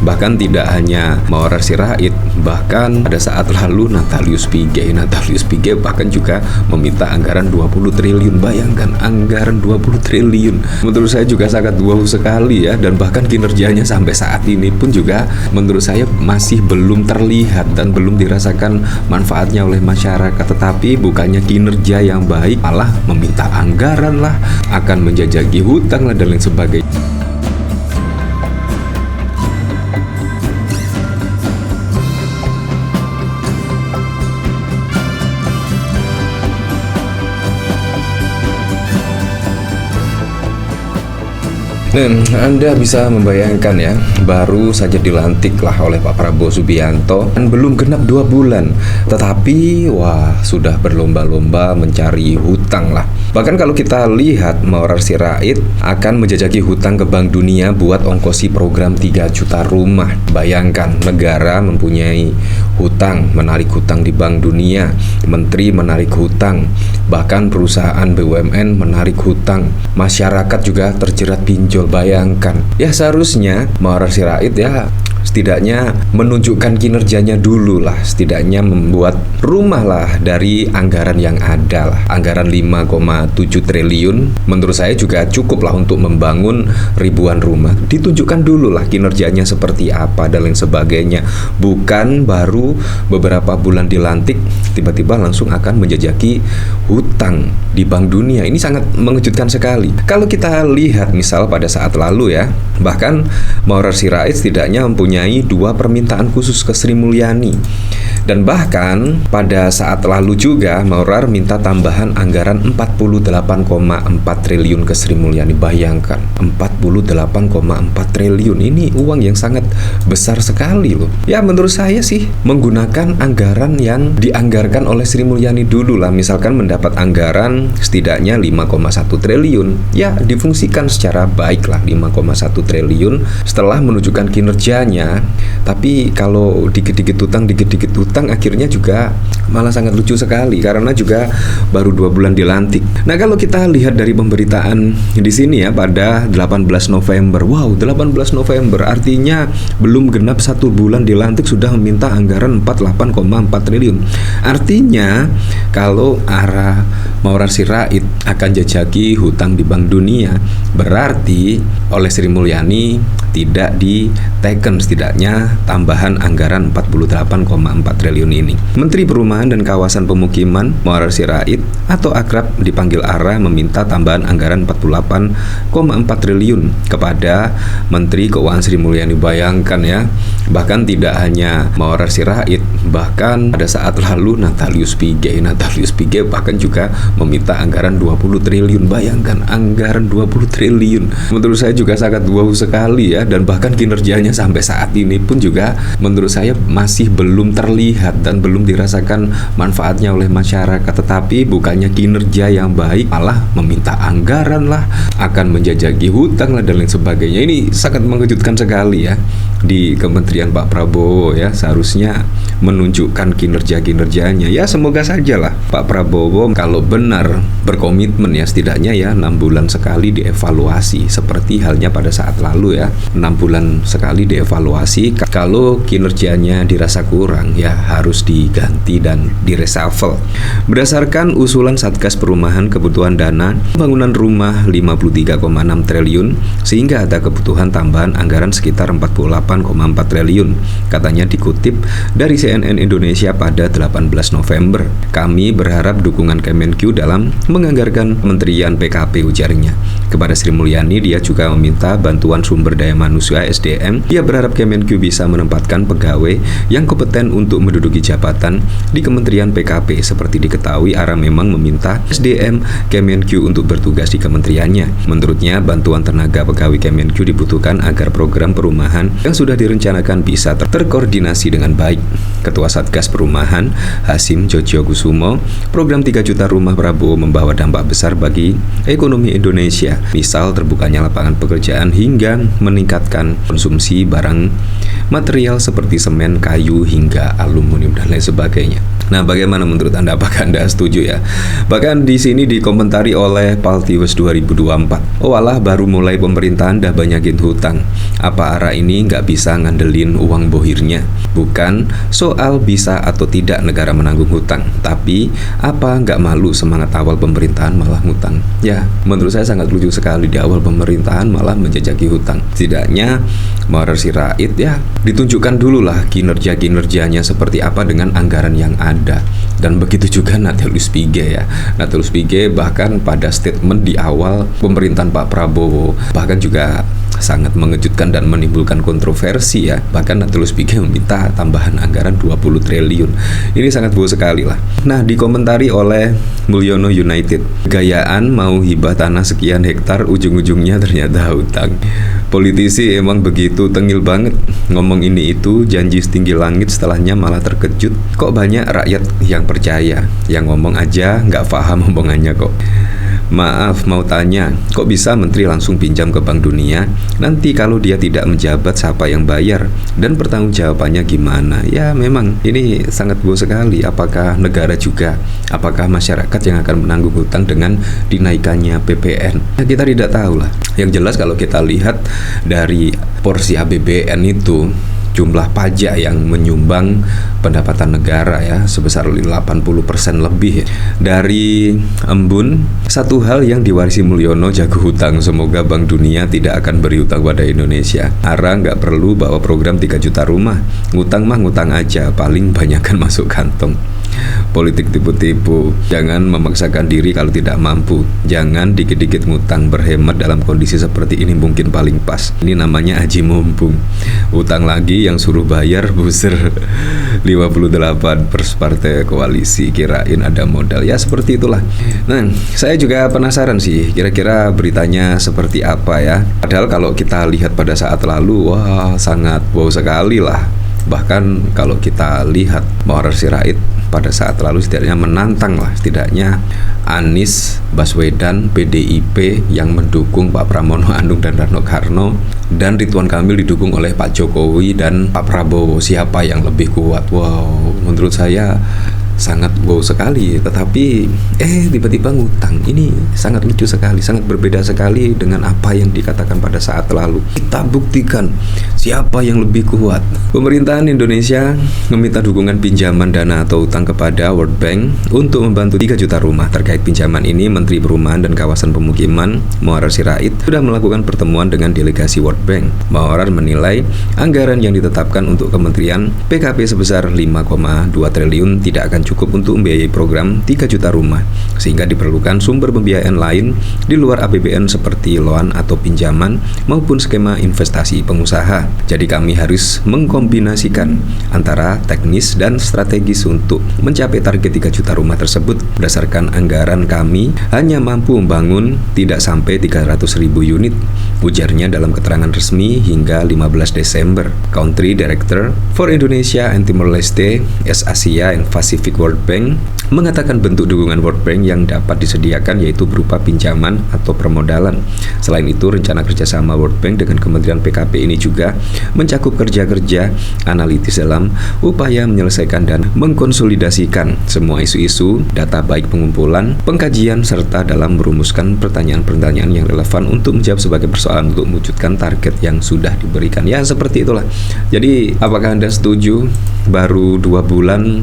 Bahkan tidak hanya Maurer Sirait, bahkan pada saat lalu Natalius Pigai bahkan juga meminta anggaran 20 triliun. Bayangkan anggaran 20 triliun. Menurut saya juga sangat wow sekali ya, dan bahkan kinerjanya sampai saat ini pun juga menurut saya masih belum terlihat dan belum dirasakan manfaatnya oleh masyarakat. Tetapi bukannya kinerja yang baik, malah meminta anggaran lah, akan menjajaki hutang lah dan lain sebagainya. Dan Anda bisa membayangkan ya, baru saja dilantiklah oleh Pak Prabowo Subianto dan belum genap 2 bulan, tetapi wah sudah berlomba-lomba mencari hutang lah. Bahkan kalau kita lihat, Maurer Sirait akan menjajaki hutang ke Bank Dunia buat ongkosi program 3 juta rumah. Bayangkan, negara mempunyai hutang, menarik hutang di Bank Dunia, menteri menarik hutang, bahkan perusahaan BUMN menarik hutang, masyarakat juga terjerat pinjol. Bayangkan, ya seharusnya Maurer Sirait ya setidaknya menunjukkan kinerjanya dulu lah, setidaknya membuat rumah lah dari anggaran yang ada lah. Anggaran 5,7 triliun menurut saya juga cukup lah untuk membangun ribuan rumah. Ditunjukkan dulu lah kinerjanya seperti apa dan lain sebagainya. Bukan baru beberapa bulan dilantik tiba-tiba langsung akan menjajaki hutang di Bank Dunia. Ini sangat mengejutkan sekali. Kalau kita lihat misal pada saat lalu ya, bahkan Maurer Sirait setidaknya mempunyai 2 permintaan khusus ke Sri Mulyani. Dan bahkan pada saat lalu juga Maurer minta tambahan anggaran 48,4 triliun ke Sri Mulyani. Bayangkan, 48,4 triliun ini uang yang sangat besar sekali loh. Ya menurut saya sih menggunakan anggaran yang dianggarkan oleh Sri Mulyani dulu lah. Misalkan mendapat anggaran setidaknya 5,1 triliun, ya difungsikan secara baik lah 5,1 triliun setelah menunjukkan kinerjanya. Tapi kalau dikit-dikit utang akhirnya juga malah sangat lucu sekali karena juga baru 2 bulan dilantik. Nah kalau kita lihat dari pemberitaan di sini ya, pada 18 November, wow 18 November artinya belum genap 1 bulan dilantik sudah meminta anggaran 48,4 triliun. Artinya kalau arah Maurer Sirait akan jajaki hutang di Bank Dunia, berarti oleh Sri Mulyani tidak diteken setidaknya tambahan anggaran 48,4 triliun ini. Menteri Perumahan dan Kawasan Pemukiman Maurer Sirait atau akrab dipanggil ARA meminta tambahan anggaran 48,4 triliun kepada Menteri Keuangan Sri Mulyani. Bayangkan ya, bahkan tidak hanya Maurer Sirait, bahkan pada saat lalu Natalius Pigai bahkan juga meminta anggaran 20 triliun. Bayangkan anggaran 20 triliun. Menurut saya juga sangat wow sekali ya, dan bahkan kinerjanya sampai saat ini pun juga menurut saya masih belum terlihat dan belum dirasakan manfaatnya oleh masyarakat. Tetapi bukannya kinerja yang baik, malah meminta anggaran lah, akan menjajaki hutang lah dan lain sebagainya. Ini sangat mengejutkan sekali ya di Kementerian Pak Prabowo ya. Seharusnya menunjukkan kinerja-kinerjanya. Ya semoga sajalah Pak Prabowo kalau benar berkomitmen ya, setidaknya ya 6 bulan sekali dievaluasi, seperti halnya pada saat lalu ya, 6 bulan sekali dievaluasi. Kalau kinerjanya dirasa kurang ya harus diganti dan direshuffle. Berdasarkan usulan Satgas Perumahan kebutuhan dana pembangunan rumah 53,6 triliun sehingga ada kebutuhan tambahan anggaran sekitar 48,4 triliun, katanya dikutip dari CNN Indonesia pada 18 November. Kami berharap dukungan Kemenq dalam menganggarkan Kementerian PKP, ujarnya. Kepada Sri Mulyani, dia juga meminta bantuan sumber daya manusia SDM. Dia berharap Kemenq bisa menempatkan pegawai yang kompeten untuk menduduki jabatan di Kementerian PKP. Seperti diketahui, ARA memang meminta SDM Kemenq untuk bertugas di kementeriannya. Menurutnya, bantuan tenaga pegawai Kemenq dibutuhkan agar program perumahan yang sudah direncanakan bisa terkoordinasi dengan baik. Ketua Satgas Perumahan, Hasim Jogjokusumo, program 3 juta rumah Prabowo membawa dampak besar bagi ekonomi Indonesia. Misal terbukanya lapangan pekerjaan hingga meningkatkan konsumsi barang material seperti semen, kayu, hingga aluminium dan lain sebagainya. Nah, bagaimana menurut Anda? Apakah Anda setuju ya? Bahkan di sini dikomentari oleh Paltius 2024. Oh alah, baru mulai pemerintahan dah banyakin hutang. Apa arah ini nggak bisa ngandelin uang bohirnya? Bukan soal bisa atau tidak negara menanggung hutang, tapi apa nggak malu semangat awal pemerintahan malah ngutang? Ya, menurut saya sangat lucu sekali di awal pemerintahan malah menjajaki hutang. Setidaknya Muhammad Sirait ya ditunjukkan dulu lah kinerjanya seperti apa dengan anggaran yang ada. Dan begitu juga Natalius Pigai ya. Natalius Pigai bahkan pada statement di awal pemerintahan Pak Prabowo bahkan juga sangat mengejutkan dan menimbulkan kontroversi ya. Bahkan Natalius Pigai meminta tambahan anggaran 20 triliun. Ini sangat bau sekali lah. Nah, dikomentari oleh Mulyono United, gayaan mau hibah tanah sekian hektar ujung-ujungnya ternyata hutang. Politisi emang begitu tengil banget, ngomong ini itu janji setinggi langit, setelahnya malah terkejut. Kok banyak rakyat yang percaya, yang ngomong aja nggak paham omongannya kok. Maaf, mau tanya, kok bisa menteri langsung pinjam ke Bank Dunia? Nanti kalau dia tidak menjabat, siapa yang bayar? Dan pertanggungjawabannya gimana? Ya memang ini sangat bau sekali. Apakah negara juga? Apakah masyarakat yang akan menanggung hutang dengan dinaikannya PPN? Nah, kita tidak tahu lah. Yang jelas kalau kita lihat dari porsi APBN itu, jumlah pajak yang menyumbang pendapatan negara ya sebesar 80% lebih dari embun. Satu hal yang diwarisi Mulyono, jago hutang. Semoga Bank Dunia tidak akan beri hutang pada Indonesia. Ara nggak perlu bawa program 3 juta rumah. Ngutang mah ngutang aja, paling banyakkan masuk kantong. Politik tipu-tipu. Jangan memaksakan diri kalau tidak mampu. Jangan dikit-dikit ngutang. Berhemat dalam kondisi seperti ini mungkin paling pas. Ini namanya aji mumpung. Utang lagi yang suruh bayar buser 58 pers partai koalisi, kirain ada modal. Ya seperti itulah. Nah, saya juga penasaran sih kira-kira beritanya seperti apa ya. Padahal kalau kita lihat pada saat lalu, wah sangat wow sekali lah. Bahkan kalau kita lihat Muhammad Sirait pada saat lalu setidaknya menantang lah, setidaknya Anies Baswedan PDIP yang mendukung Pak Pramono Anung dan Rano Karno, dan Ridwan Kamil didukung oleh Pak Jokowi dan Pak Prabowo. Siapa yang lebih kuat? Wow, menurut saya sangat wow sekali. Tetapi tiba-tiba ngutang. Ini sangat lucu sekali, sangat berbeda sekali dengan apa yang dikatakan pada saat lalu. Kita buktikan siapa yang lebih kuat. Pemerintahan Indonesia meminta dukungan pinjaman dana atau utang kepada World Bank untuk membantu 3 juta rumah. Terkait pinjaman ini, Menteri Perumahan dan Kawasan Pemukiman Muhammad Sirait sudah melakukan pertemuan dengan delegasi World Bank. Muhammad menilai anggaran yang ditetapkan untuk Kementerian PKP sebesar 5,2 triliun tidak akan cukup untuk membiayai program 3 juta rumah, sehingga diperlukan sumber pembiayaan lain di luar APBN seperti loan atau pinjaman maupun skema investasi pengusaha. Jadi kami harus mengkombinasikan antara teknis dan strategis untuk mencapai target 3 juta rumah tersebut. Berdasarkan anggaran kami hanya mampu membangun tidak sampai 300.000 unit, ujarnya dalam keterangan resmi hingga 15 Desember. Country Director for Indonesia and Timor-Leste, East Asia and Pacific World Bank mengatakan bentuk dukungan World Bank yang dapat disediakan yaitu berupa pinjaman atau permodalan. Selain itu, rencana kerjasama World Bank dengan Kementerian PKP ini juga mencakup kerja-kerja analitis dalam upaya menyelesaikan dan mengkonsolidasikan semua isu-isu, data baik pengumpulan, pengkajian, serta dalam merumuskan pertanyaan-pertanyaan yang relevan untuk menjawab sebagai persoalan untuk mewujudkan target yang sudah diberikan. Ya seperti itulah. Jadi apakah Anda setuju? Baru 2 bulan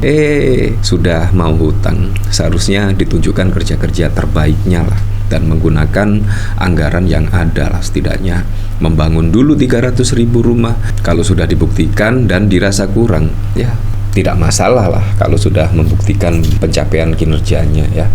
sudah mau hutang. Seharusnya ditunjukkan kerja-kerja terbaiknya lah, dan menggunakan anggaran yang ada lah, setidaknya membangun dulu 300.000 rumah. Kalau sudah dibuktikan dan dirasa kurang, ya tidak masalah lah kalau sudah membuktikan pencapaian kinerjanya ya.